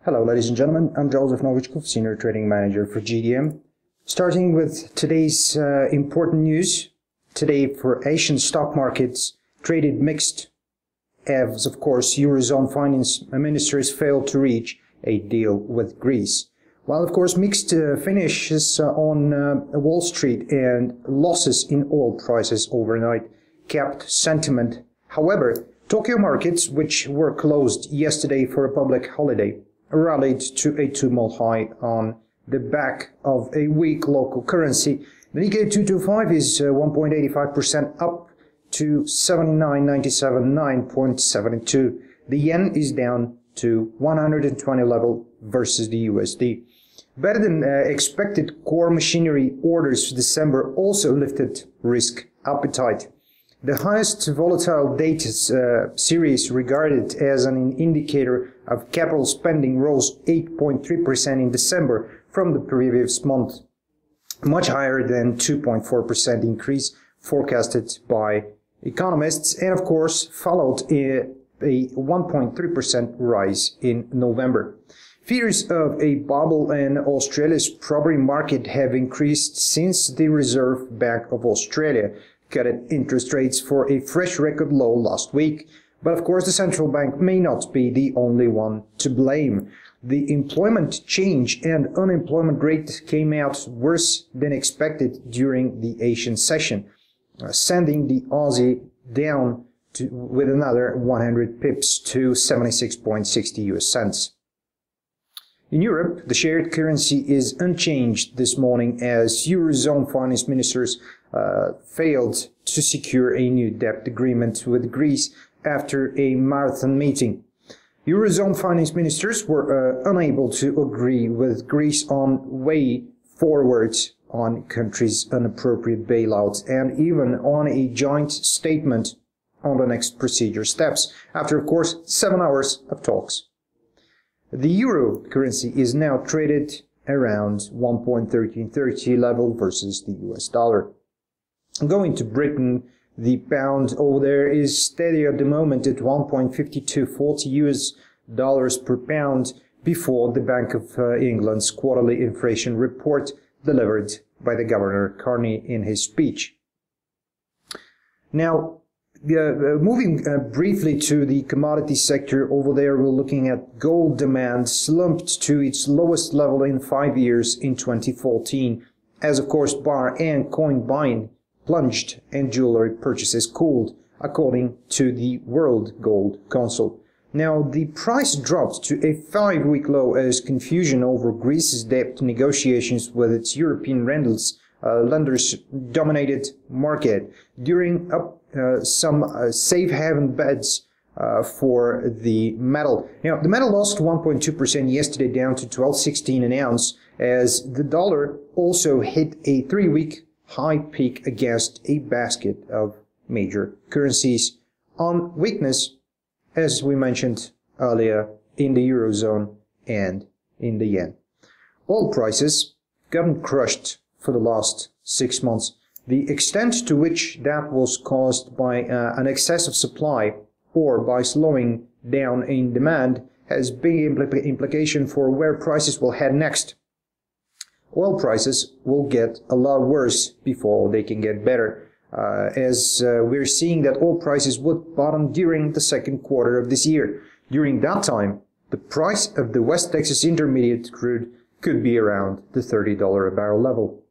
Hello ladies and gentlemen, I'm Joseph Novichkov, Senior Trading Manager for GDM. Starting with today's important news. Today for Asian stock markets traded mixed as of course Eurozone finance ministers failed to reach a deal with Greece. While of course mixed finishes on Wall Street and losses in oil prices overnight kept sentiment. However, Tokyo markets, which were closed yesterday for a public holiday, rallied to a 2-month high on the back of a weak local currency. The Nikkei 225 is 1.85% up to 79.97, 9.72. The yen is down to 120 level versus the USD. Better than expected core machinery orders for December also lifted risk appetite. The highest volatile data series regarded as an indicator of capital spending rose 8.3% in December from the previous month, much higher than 2.4% increase forecasted by economists, and of course followed a 1.3% rise in November. Fears of a bubble in Australia's property market have increased since the Reserve Bank of Australia cut interest rates for a fresh record low last week. But of course the central bank may not be the only one to blame. The employment change and unemployment rate came out worse than expected during the Asian session, sending the Aussie down with another 100 pips to 76.60 US cents. In Europe, the shared currency is unchanged this morning as Eurozone finance ministers failed to secure a new debt agreement with Greece after a marathon meeting. Eurozone finance ministers were unable to agree with Greece on way forward on country's inappropriate bailouts and even on a joint statement on the next procedure steps, after of course 7 hours of talks. The euro currency is now traded around 1.1330 level versus the US dollar. Going to Britain, the pound over there is steady at the moment at 1.5240 US dollars per pound before the Bank of England's Quarterly Inflation Report delivered by the Governor Carney in his speech. Now, moving briefly to the commodity sector, over there we're looking at gold demand slumped to its lowest level in 5 years in 2014, as of course bar and coin buying plunged and jewelry purchases cooled, according to the World Gold Council. Now, the price dropped to a 5-week low as confusion over Greece's debt negotiations with its European lenders dominated market during some safe haven bets for the metal. Now, the metal lost 1.2% yesterday, down to $12.16 an ounce, as the dollar also hit a 3-week high peak against a basket of major currencies on weakness, as we mentioned earlier, in the Eurozone and in the yen. Oil prices gotten crushed for the last 6 months. The extent to which that was caused by an excessive supply or by slowing down in demand has big implication for where prices will head next. Oil prices will get a lot worse before they can get better, as we're seeing that oil prices would bottom during the second quarter of this year. During that time, the price of the West Texas Intermediate crude could be around the $30 a barrel level.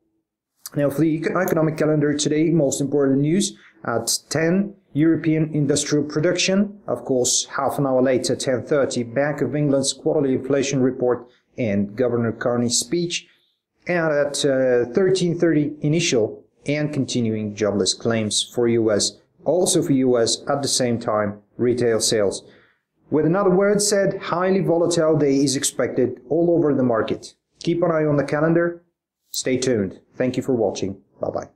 Now, for the economic calendar today, most important news at 10, European industrial production. Of course, half an hour later, 10:30, Bank of England's Quarterly Inflation Report and Governor Carney Speech. And at 13:30, initial and continuing jobless claims for US. Also for US at the same time, retail sales. With another word said, highly volatile day is expected all over the market. Keep an eye on the calendar. Stay tuned. Thank you for watching. Bye-bye.